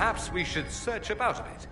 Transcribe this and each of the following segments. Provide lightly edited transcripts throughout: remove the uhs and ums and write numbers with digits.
Perhaps we should search about a bit.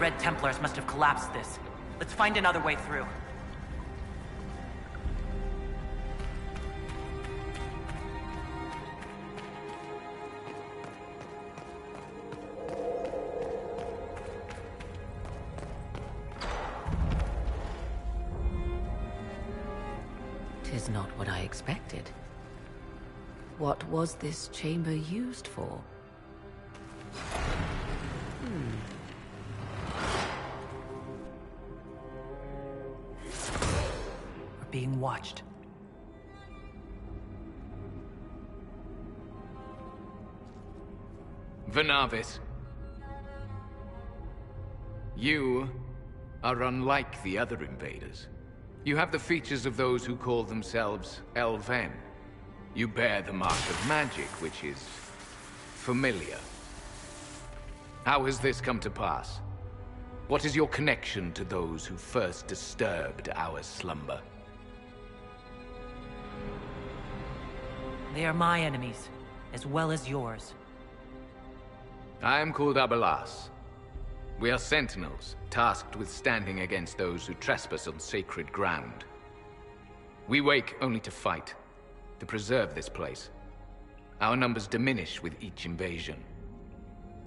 Red Templars must have collapsed this. Let's find another way through. Tis not what I expected. What was this chamber used for? Being watched. Venavis. You are unlike the other invaders. You have the features of those who call themselves Elven. You bear the mark of magic, which is familiar. How has this come to pass? What is your connection to those who first disturbed our slumber? They are my enemies, as well as yours. I am called Abelas. We are sentinels, tasked with standing against those who trespass on sacred ground. We wake only to fight, to preserve this place. Our numbers diminish with each invasion.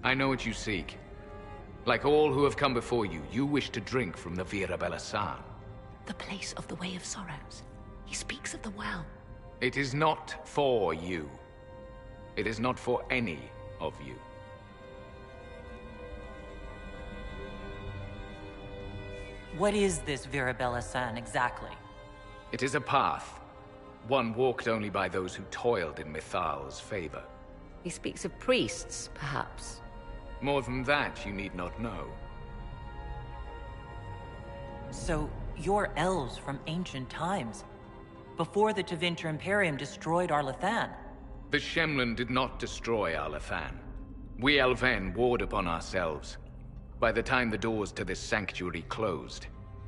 I know what you seek. Like all who have come before you, you wish to drink from the Virabella San. The place of the Way of Sorrows. He speaks of the well. It is not for you. It is not for any of you. What is this Virabella-san exactly? It is a path. One walked only by those who toiled in Mithal's favor. He speaks of priests, perhaps. More than that, you need not know. So, you're elves from ancient times, before the Tevinter Imperium destroyed Arlathan. The Shemlen did not destroy Arlathan. We Elven warred upon ourselves. By the time the doors to this sanctuary closed,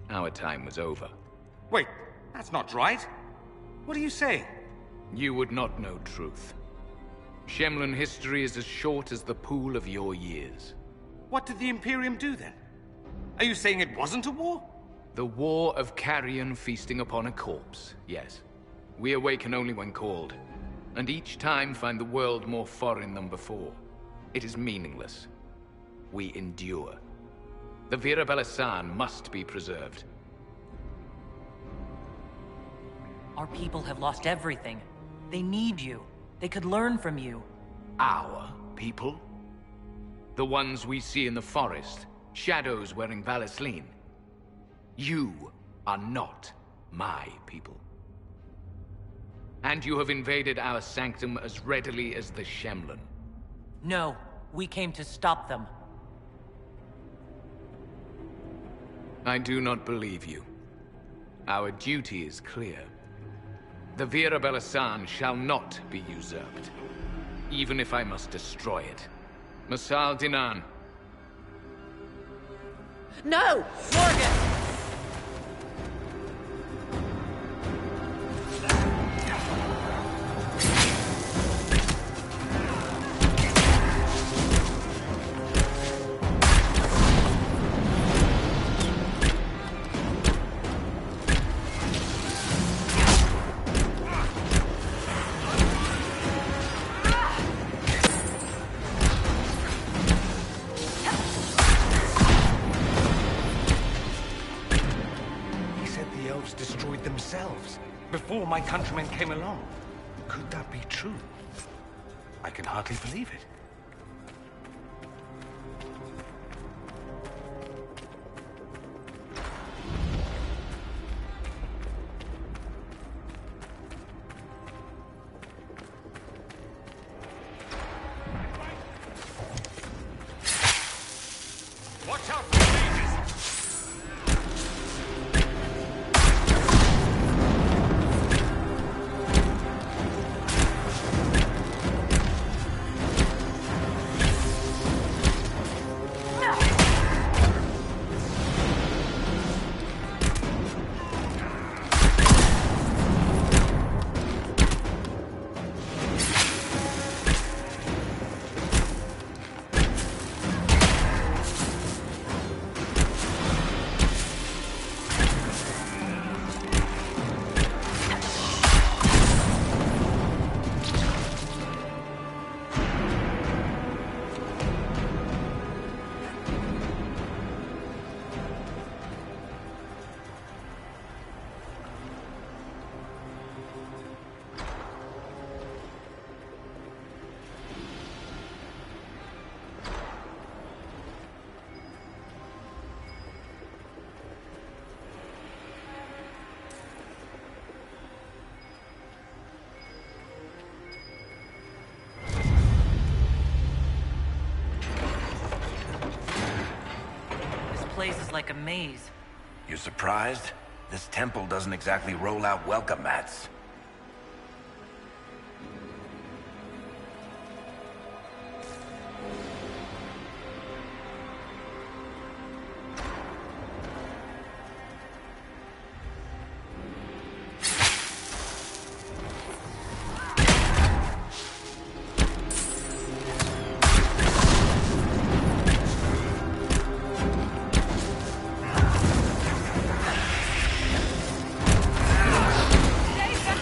our time was over. Wait, that's not right. What are you saying? You would not know truth. Shemlen history is as short as the pool of your years. What did the Imperium do then? Are you saying it wasn't a war? The war of carrion feasting upon a corpse, yes. We awaken only when called, and each time find the world more foreign than before. It is meaningless. We endure. The Virabella San must be preserved. Our people have lost everything. They need you. They could learn from you. Our people? The ones we see in the forest, shadows wearing Valisleen. You are not my people. And you have invaded our sanctum as readily as the Shemlen. No, we came to stop them. I do not believe you. Our duty is clear. The Virabella San shall not be usurped, even if I must destroy it. Masal Dinan. No! Morgan! Destroyed themselves before my countrymen came along. Could that be true? I can hardly believe it. Watch out for the mages! Place is like a maze. You surprised? This temple doesn't exactly roll out welcome mats. Stay back!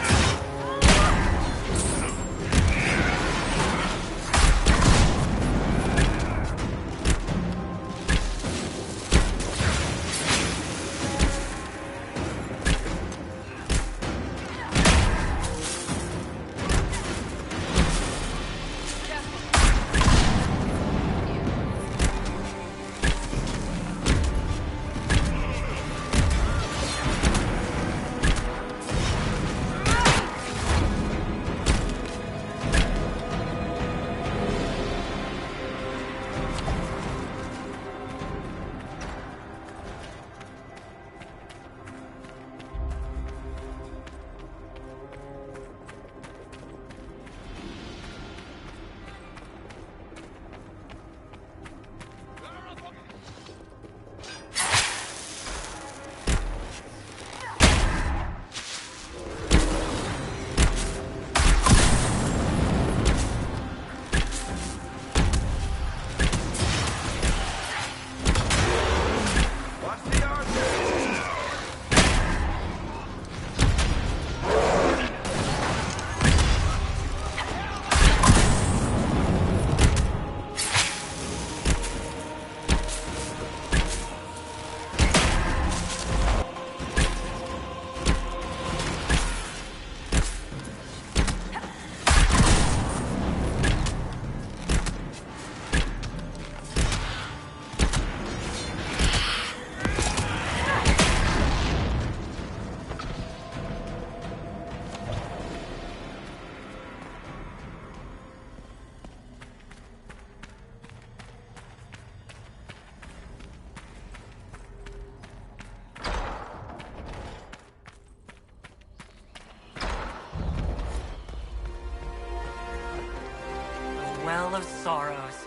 of Sorrows.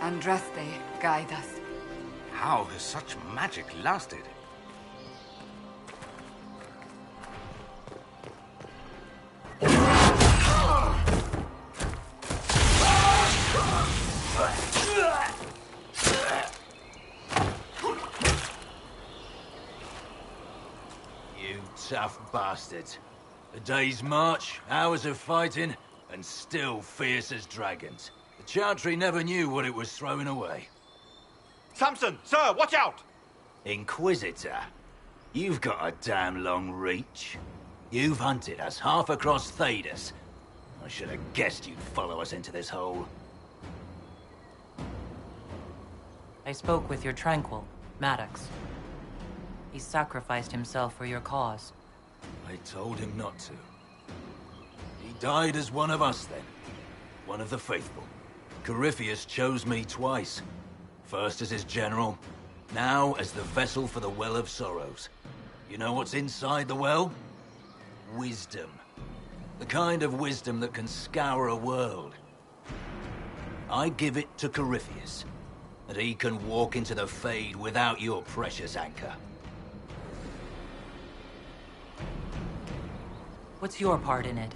Andraste, guide us. How has such magic lasted? You tough bastards. A day's march, hours of fighting, and still fierce as dragons. The Chantry never knew what it was throwing away. Samson, sir, watch out! Inquisitor, you've got a damn long reach. You've hunted us half across Thedas. I should have guessed you'd follow us into this hole. I spoke with your Tranquil, Maddox. He sacrificed himself for your cause. I told him not to. He died as one of us then. One of the faithful. Corypheus chose me twice. First as his general, now as the vessel for the Well of Sorrows. You know what's inside the well? Wisdom. The kind of wisdom that can scour a world. I give it to Corypheus, that he can walk into the Fade without your precious anchor. What's your part in it?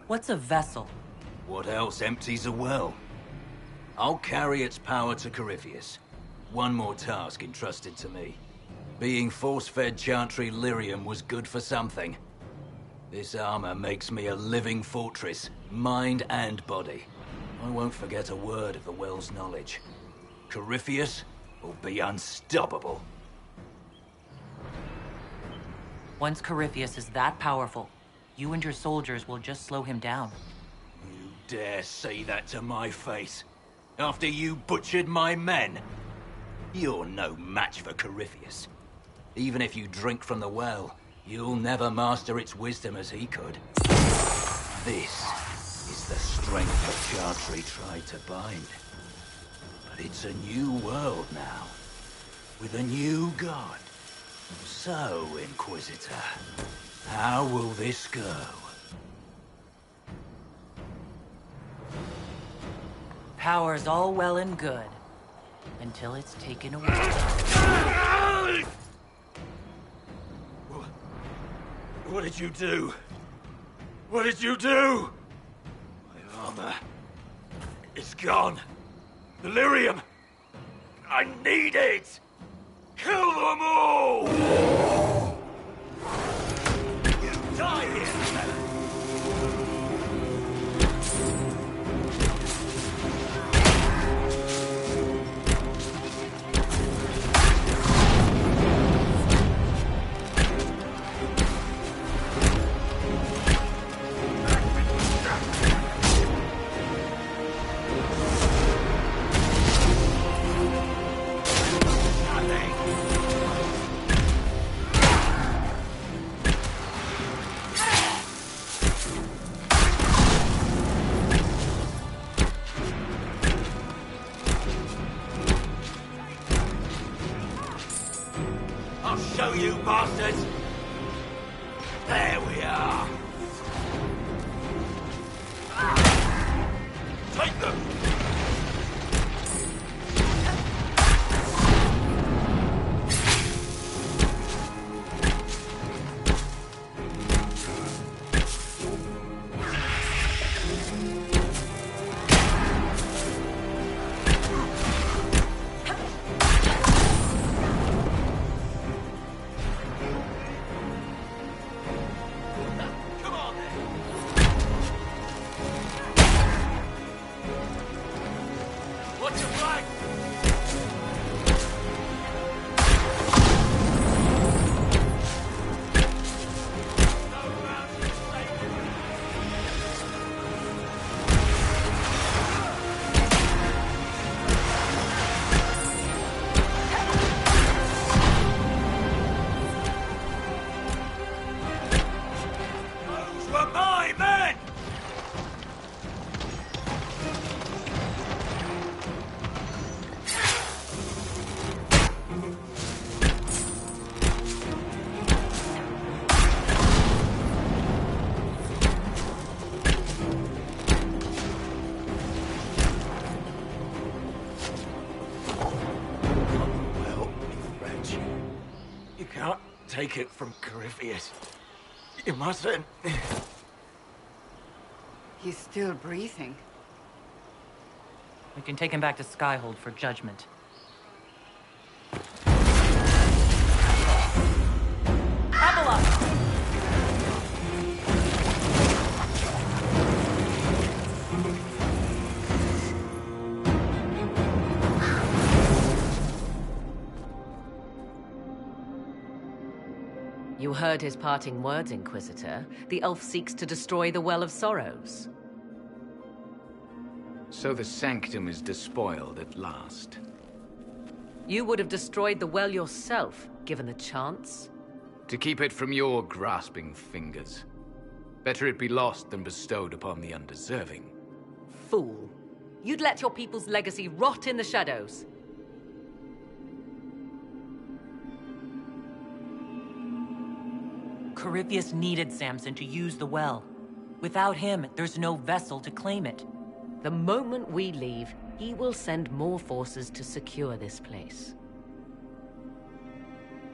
What's a vessel? What else empties a well? I'll carry its power to Corypheus. One more task entrusted to me. Being force-fed Chantry lyrium was good for something. This armor makes me a living fortress, mind and body. I won't forget a word of the well's knowledge. Corypheus will be unstoppable. Once Corypheus is that powerful, you and your soldiers will just slow him down. You dare say that to my face? After you butchered my men? You're no match for Corypheus. Even if you drink from the well, you'll never master its wisdom as he could. This is the strength the Chantry tried to bind. But it's a new world now, with a new god. So, Inquisitor, how will this go? Power's all well and good, until it's taken away. What did you do? What did you do? My armor. It's gone. Delirium. I need it. Kill them all! You die here, fella. Show you bastards! There we are! Take them! take it from Corypheus. You mustn't. He's still breathing. We can take him back to Skyhold for judgment. Abela! You heard his parting words, Inquisitor. The elf seeks to destroy the Well of Sorrows. So the Sanctum is despoiled at last. You would have destroyed the well yourself, given the chance. To keep it from your grasping fingers. Better it be lost than bestowed upon the undeserving. Fool. You'd let your people's legacy rot in the shadows. Corypheus needed Samson to use the well. Without him, there's no vessel to claim it. The moment we leave, he will send more forces to secure this place.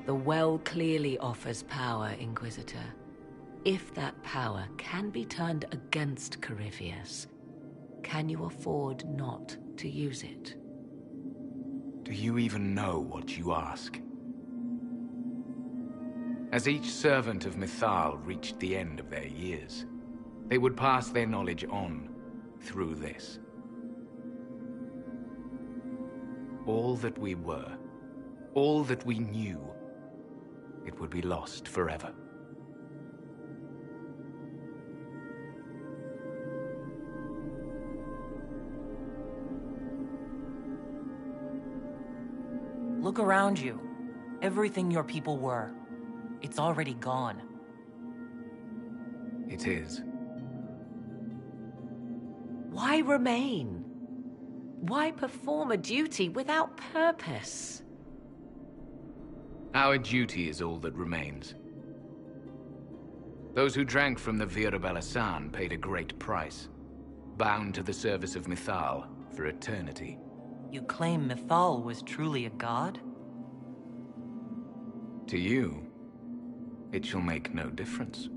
The well clearly offers power, Inquisitor. If that power can be turned against Corypheus, can you afford not to use it? Do you even know what you ask? As each servant of Mythal reached the end of their years, they would pass their knowledge on through this. All that we were, all that we knew, it would be lost forever. Look around you. Everything your people were. It's already gone. It is. Why remain? Why perform a duty without purpose? Our duty is all that remains. Those who drank from the Virabalasan paid a great price, bound to the service of Mythal for eternity. You claim Mythal was truly a god? To you, it shall make no difference.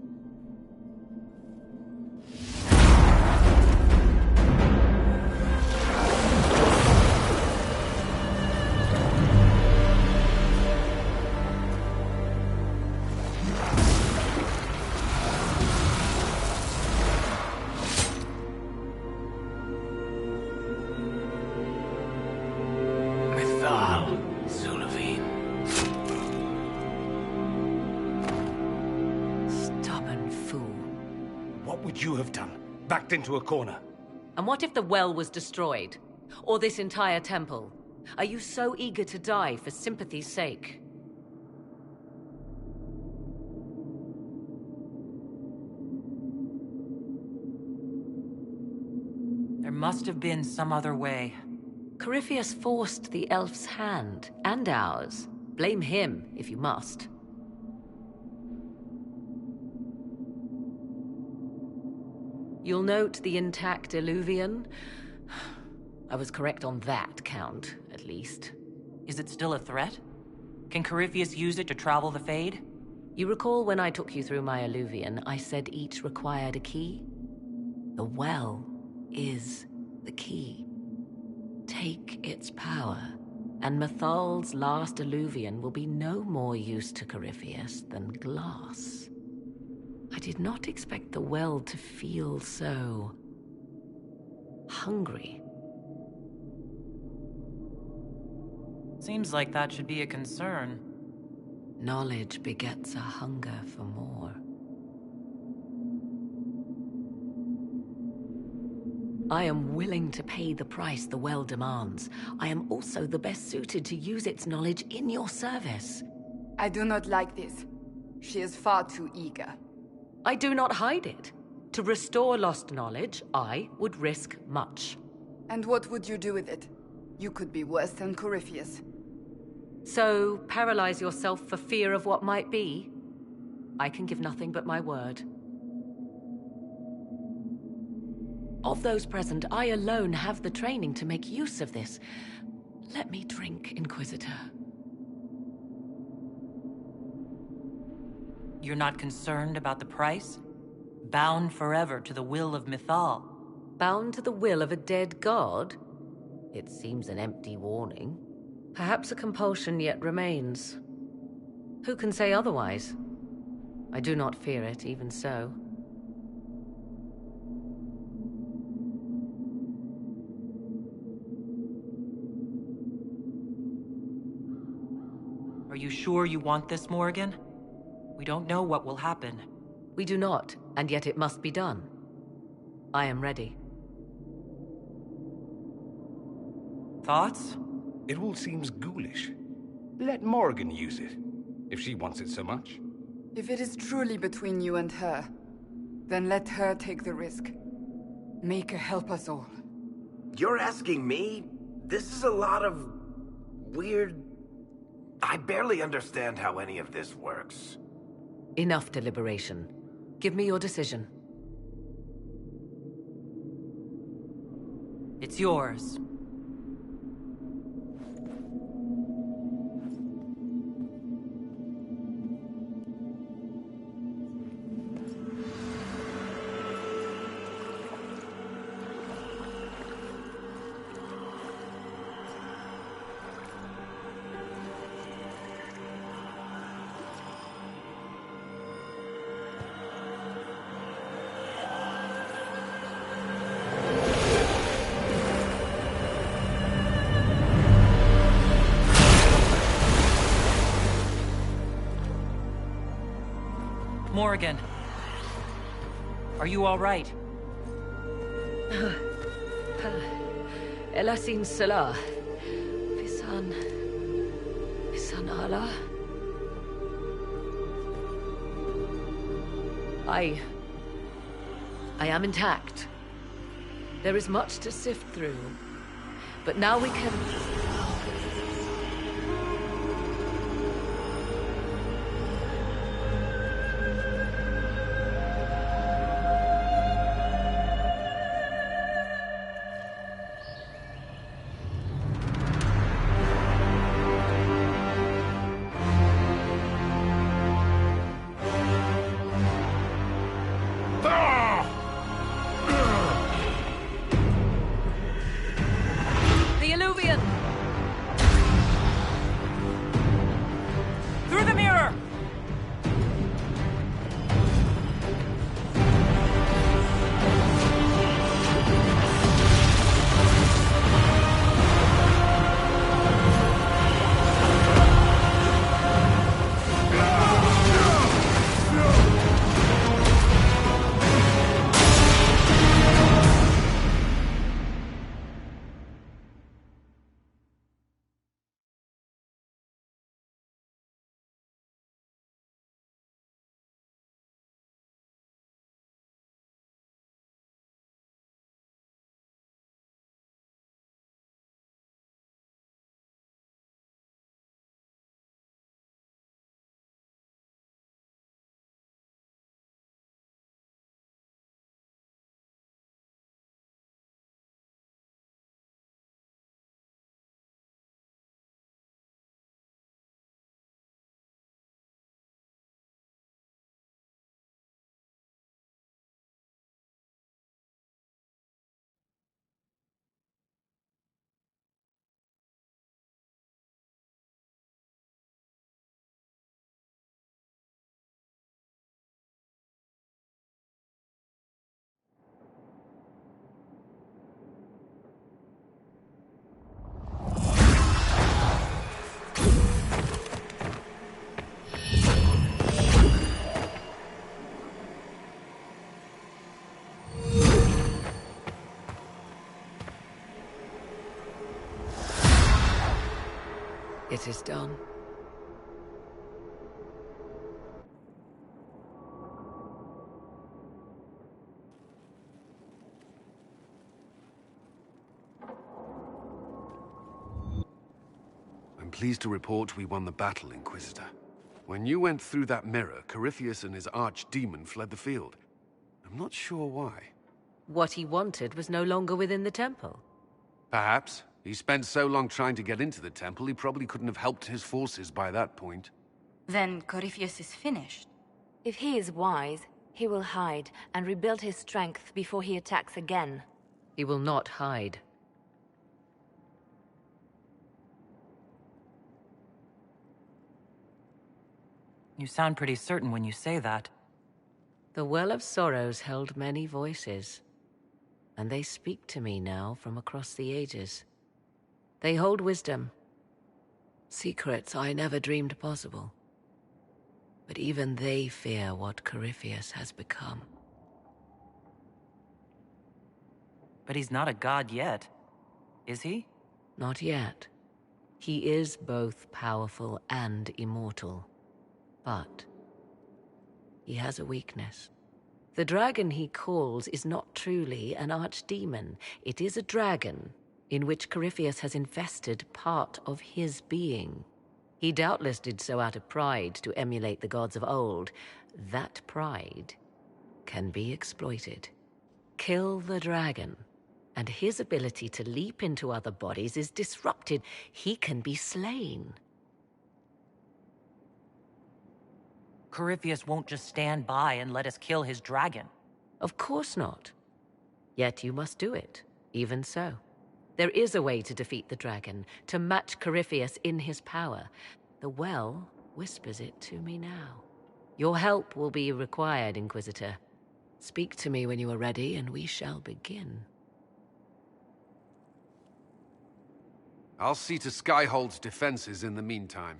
You have done, backed into a corner. And what if the well was destroyed? Or this entire temple? Are you so eager to die for sympathy's sake? There must have been some other way. Corypheus forced the elf's hand, and ours. Blame him, if you must. You'll note the intact Illuvian. I was correct on that count, at least. Is it still a threat? Can Corypheus use it to travel the Fade? You recall when I took you through my Illuvian, I said each required a key? The well is the key. Take its power, and Mythal's last Illuvian will be no more use to Corypheus than glass. I did not expect the well to feel so hungry. Seems like that should be a concern. Knowledge begets a hunger for more. I am willing to pay the price the well demands. I am also the best suited to use its knowledge in your service. I do not like this. She is far too eager. I do not hide it. To restore lost knowledge, I would risk much. And what would you do with it? You could be worse than Corypheus. So, paralyze yourself for fear of what might be? I can give nothing but my word. Of those present, I alone have the training to make use of this. Let me drink, Inquisitor. You're not concerned about the price? Bound forever to the will of Mythal. Bound to the will of a dead god? It seems an empty warning. Perhaps a compulsion yet remains. Who can say otherwise? I do not fear it, even so. Are you sure you want this, Morrigan? We don't know what will happen. We do not, and yet it must be done. I am ready. Thoughts? It all seems ghoulish. Let Morrigan use it, if she wants it so much. If it is truly between you and her, then let her take the risk. Make her help us all. You're asking me? This is a lot of... weird... I barely understand how any of this works. Enough deliberation. Give me your decision. It's yours. Morrigan. Are you all right? Elasin Salah. Visan Allah. I am intact. There is much to sift through. But now we can... Through the mirror! It is done. I'm pleased to report we won the battle, Inquisitor. When you went through that mirror, Corypheus and his archdemon fled the field. I'm not sure why. What he wanted was no longer within the temple. Perhaps. He spent so long trying to get into the temple, he probably couldn't have helped his forces by that point. Then Corypheus is finished. If he is wise, he will hide and rebuild his strength before he attacks again. He will not hide. You sound pretty certain when you say that. The Well of Sorrows held many voices, and they speak to me now from across the ages. They hold wisdom, secrets I never dreamed possible. But even they fear what Corypheus has become. But he's not a god yet, is he? Not yet. He is both powerful and immortal. But he has a weakness. The dragon he calls is not truly an archdemon. It is a dragon in which Corypheus has invested part of his being. He doubtless did so out of pride to emulate the gods of old. That pride can be exploited. Kill the dragon, and his ability to leap into other bodies is disrupted. He can be slain. Corypheus won't just stand by and let us kill his dragon. Of course not. Yet you must do it, even so. There is a way to defeat the dragon, to match Corypheus in his power. The Well whispers it to me now. Your help will be required, Inquisitor. Speak to me when you are ready, and we shall begin. I'll see to Skyhold's defenses in the meantime.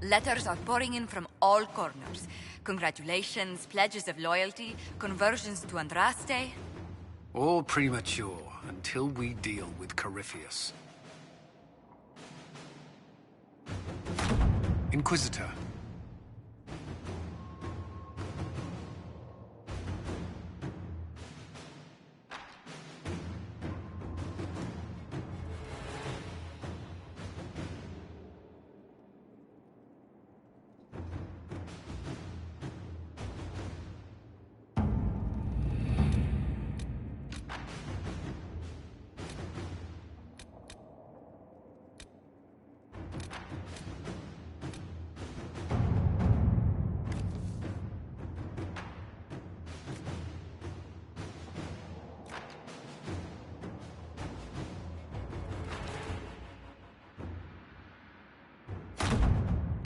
Letters are pouring in from all corners. Congratulations, pledges of loyalty, conversions to Andraste. All premature until we deal with Corypheus. Inquisitor.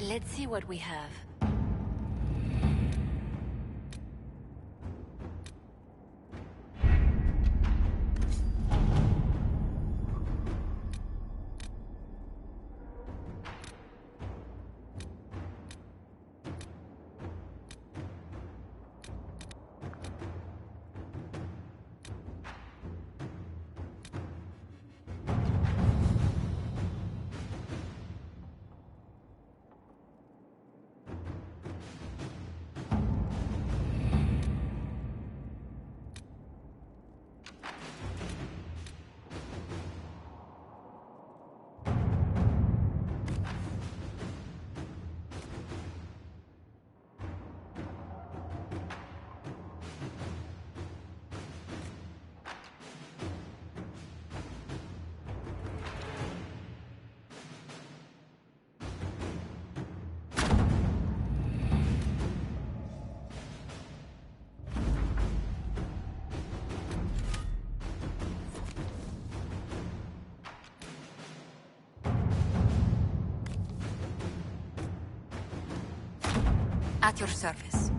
Let's see what we have. At your service.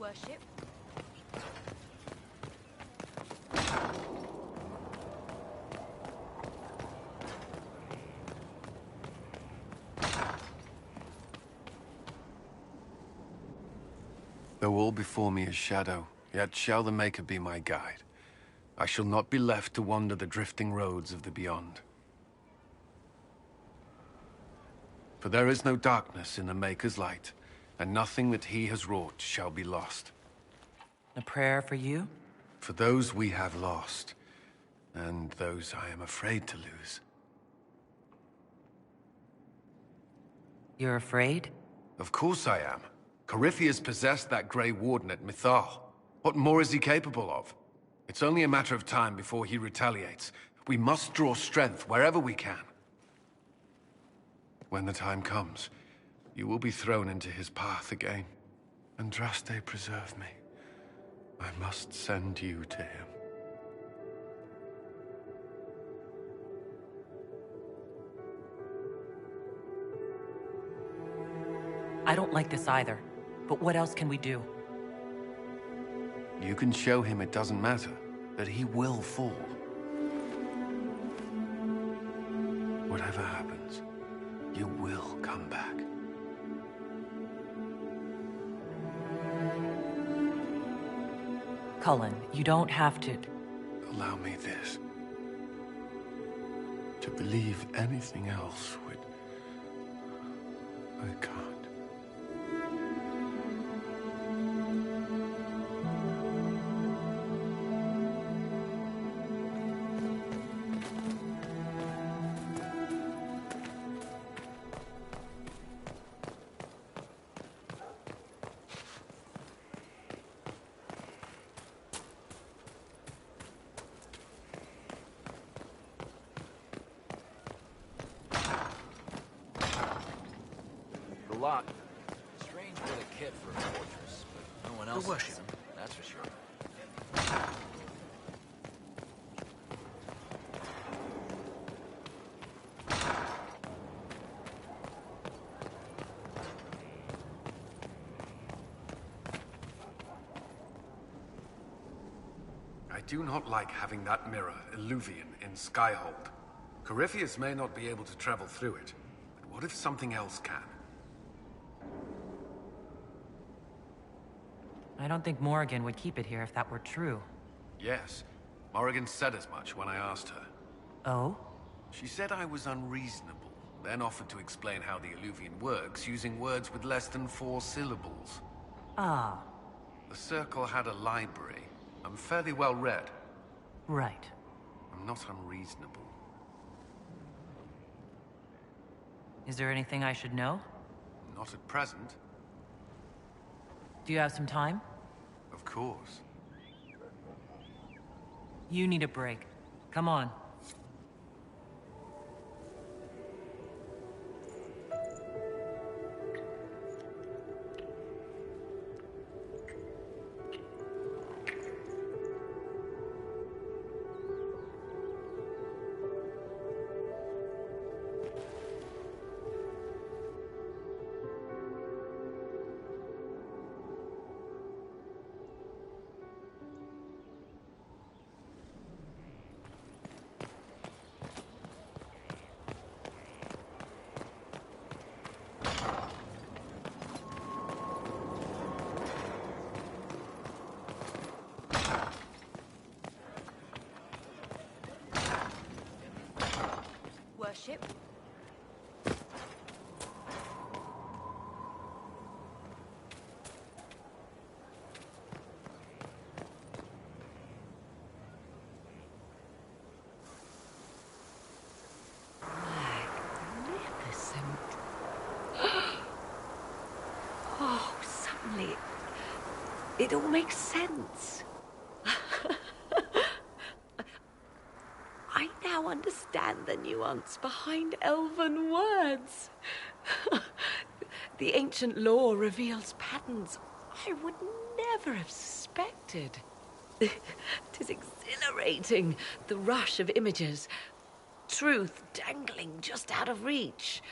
Worship. Though all before me is shadow, yet shall the Maker be my guide. I shall not be left to wander the drifting roads of the beyond. For there is no darkness in the Maker's light, and nothing that he has wrought shall be lost. A prayer for you? For those we have lost, and those I am afraid to lose. You're afraid? Of course I am. Corypheus possessed that Grey Warden at Mythal. What more is he capable of? It's only a matter of time before he retaliates. We must draw strength wherever we can. When the time comes, you will be thrown into his path again. Andraste, preserve me. I must send you to him. I don't like this either. But what else can we do? You can show him it doesn't matter, that he will fall. Whatever happens, you will come back. Cullen, you don't have to... Allow me this. To believe anything else would... I can't. Lot. Strange bit of kit for a fortress, but no one else has them, that's for sure. I do not like having that mirror, Illuvian, in Skyhold. Corypheus may not be able to travel through it, but what if something else can? I don't think Morrigan would keep it here if that were true. Yes. Morrigan said as much when I asked her. Oh? She said I was unreasonable, then offered to explain how the Illuvian works using words with less than 4 syllables. Ah. The Circle had a library. I'm fairly well read. Right. I'm not unreasonable. Is there anything I should know? Not at present. Do you have some time? Of course. You need a break. Come on. Worship. Suddenly, it all makes sense. I now understand the nuance behind elven words. The ancient lore reveals patterns I would never have suspected. Tis exhilarating, the rush of images. Truth dangling just out of reach.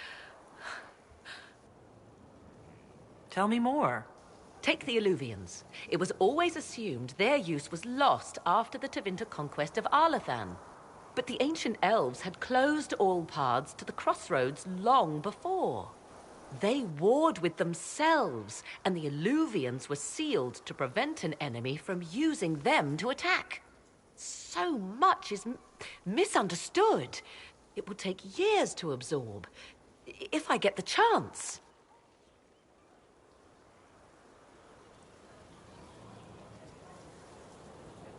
Tell me more. Take the Alluvians. It was always assumed their use was lost after the Tevinter conquest of Arlathan. But the ancient elves had closed all paths to the crossroads long before. They warred with themselves, and the Alluvians were sealed to prevent an enemy from using them to attack. So much is misunderstood. It will take years to absorb, if I get the chance.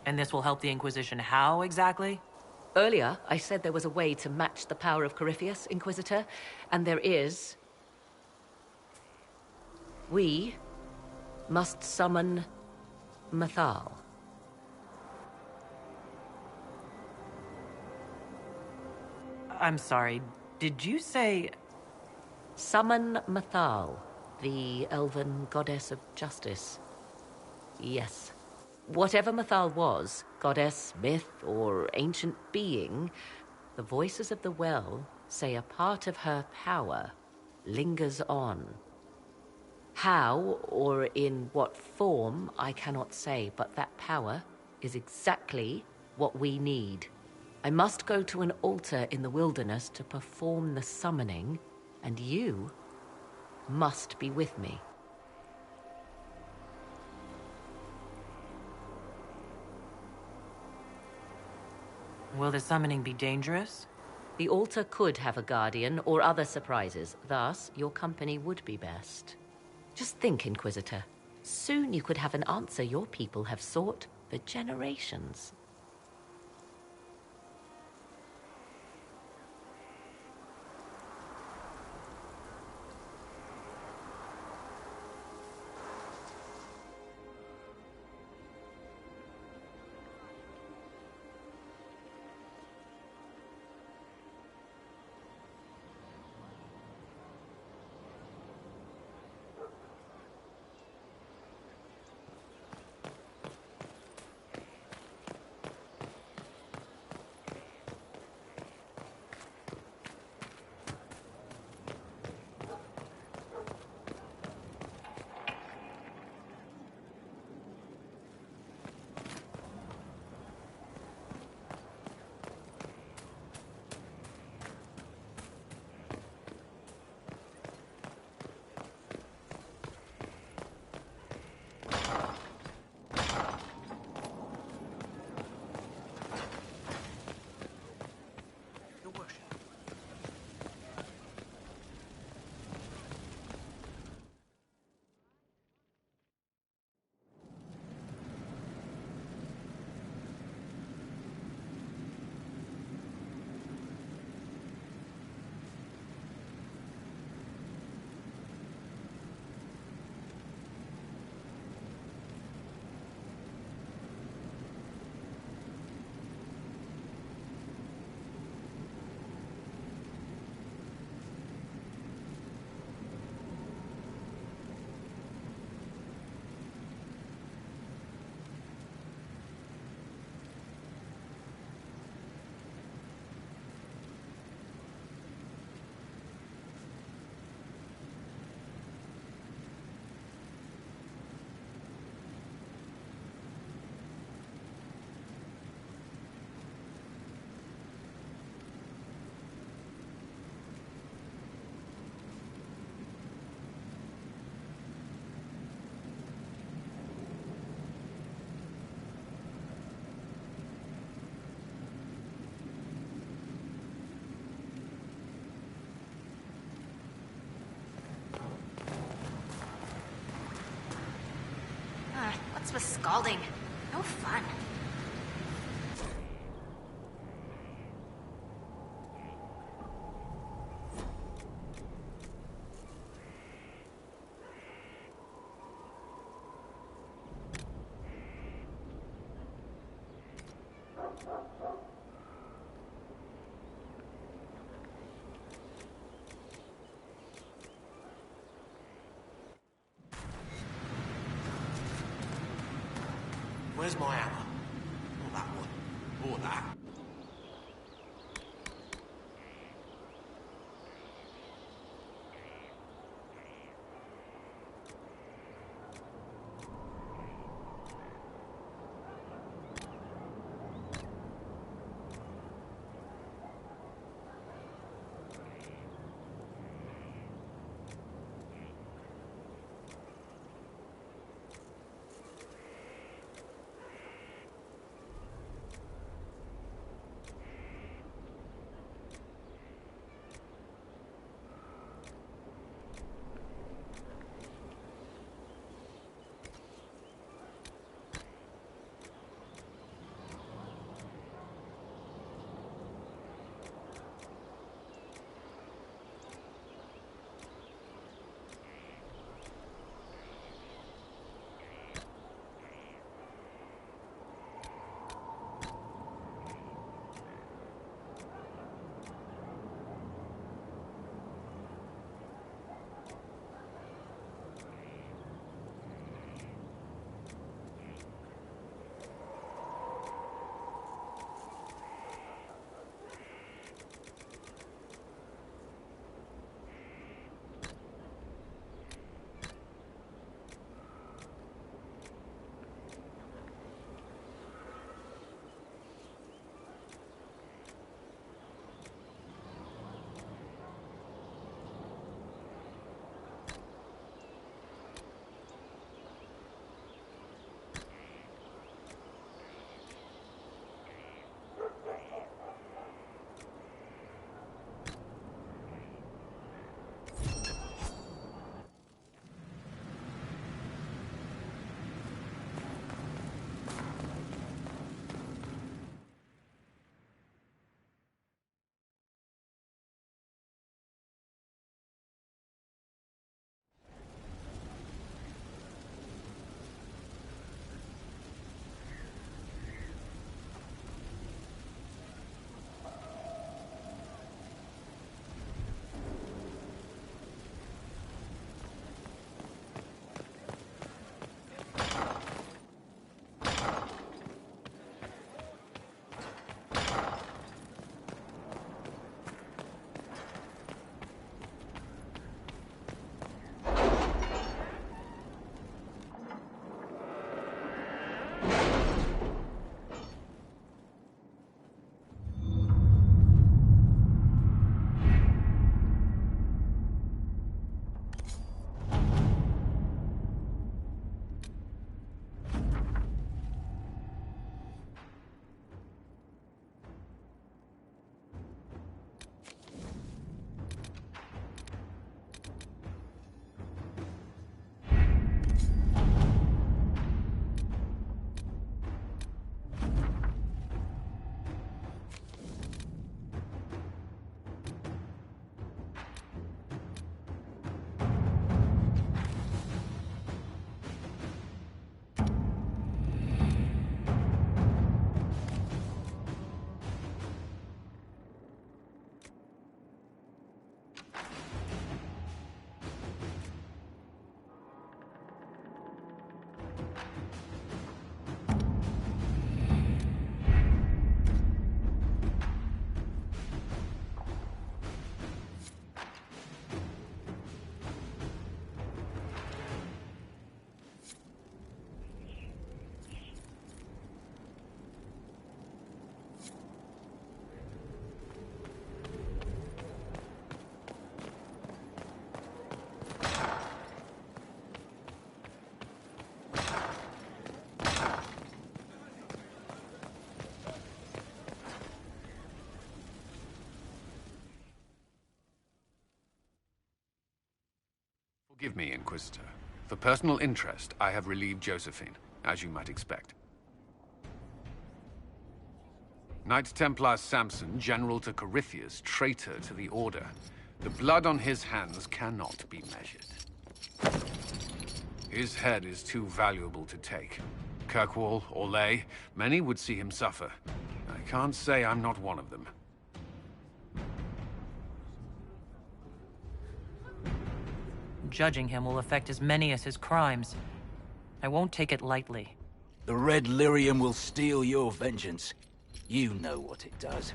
And this will help the Inquisition how, exactly? Earlier, I said there was a way to match the power of Corypheus, Inquisitor, and there is. We must summon Mathal. I'm sorry, did you say... Summon Mathal, the elven goddess of justice. Yes. Whatever Mathal was, goddess, myth, or ancient being, the voices of the well say a part of her power lingers on. How, or in what form, I cannot say, but that power is exactly what we need. I must go to an altar in the wilderness to perform the summoning, and you must be with me. Will the summoning be dangerous? The altar could have a guardian or other surprises, thus your company would be best. Just think, Inquisitor. Soon you could have an answer your people have sought for generations. What's with scalding? No fun. Where's my hammer? Not that one. Or that. Forgive me, Inquisitor. For personal interest, I have relieved Josephine, as you might expect. Knight Templar Samson, General to Corypheus, traitor to the Order. The blood on his hands cannot be measured. His head is too valuable to take. Kirkwall, Orlais, many would see him suffer. I can't say I'm not one of them. Judging him will affect as many as his crimes. I won't take it lightly. The Red Lyrium will steal your vengeance. You know what it does.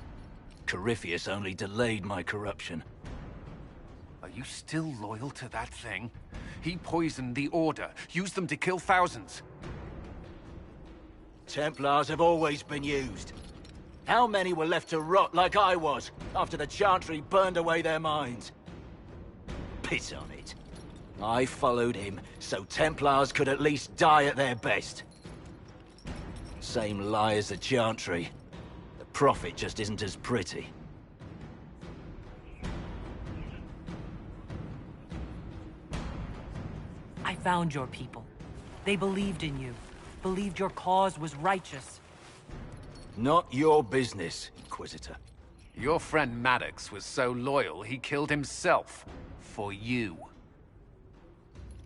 Corypheus only delayed my corruption. Are you still loyal to that thing? He poisoned the Order, used them to kill thousands. Templars have always been used. How many were left to rot like I was, after the Chantry burned away their minds? Piss on it. I followed him, so Templars could at least die at their best. Same lie as the Chantry. The Prophet just isn't as pretty. I found your people. They believed in you. Believed your cause was righteous. Not your business, Inquisitor. Your friend Maddox was so loyal, he killed himself. For you.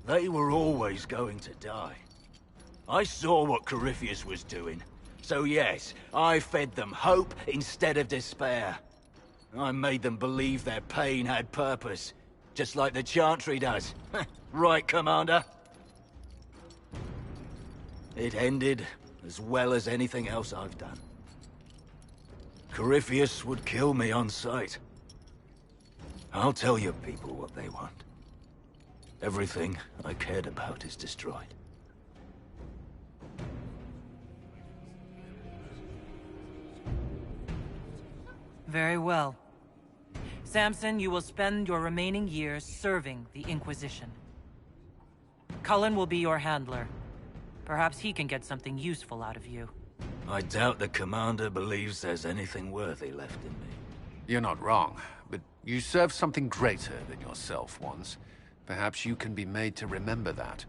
They were always going to die. I saw what Corypheus was doing. So yes, I fed them hope instead of despair. I made them believe their pain had purpose. Just like the Chantry does. Right, Commander? It ended as well as anything else I've done. Corypheus would kill me on sight. I'll tell your people what they want. Everything I cared about is destroyed. Very well. Samson, you will spend your remaining years serving the Inquisition. Cullen will be your handler. Perhaps he can get something useful out of you. I doubt the Commander believes there's anything worthy left in me. You're not wrong, but you served something greater than yourself once. Perhaps you can be made to remember that.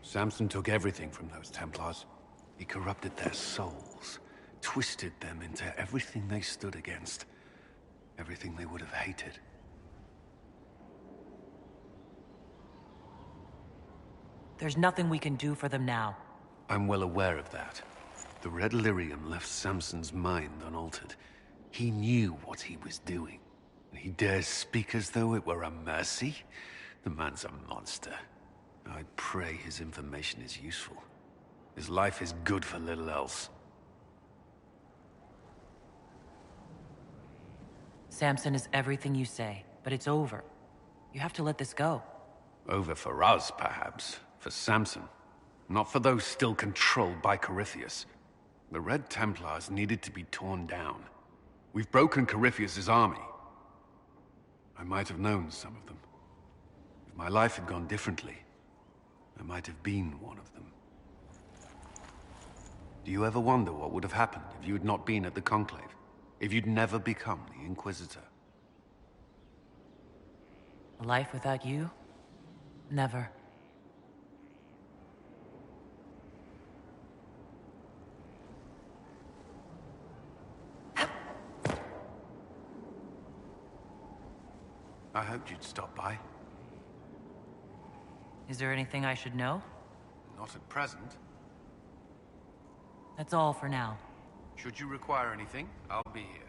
Samson took everything from those Templars. He corrupted their souls, twisted them into everything they stood against, everything they would have hated. There's nothing we can do for them now. I'm well aware of that. The Red Lyrium left Samson's mind unaltered. He knew what he was doing. And he dares speak as though it were a mercy? The man's a monster. I pray his information is useful. His life is good for little else. Samson is everything you say, but it's over. You have to let this go. Over for us, perhaps. For Samson. Not for those still controlled by Corypheus. The Red Templars needed to be torn down. We've broken Corypheus's army. I might have known some of them. If my life had gone differently, I might have been one of them. Do you ever wonder what would have happened if you had not been at the Conclave? If you'd never become the Inquisitor? A life without you? Never. I hoped you'd stop by. Is there anything I should know? Not at present. That's all for now. Should you require anything, I'll be here.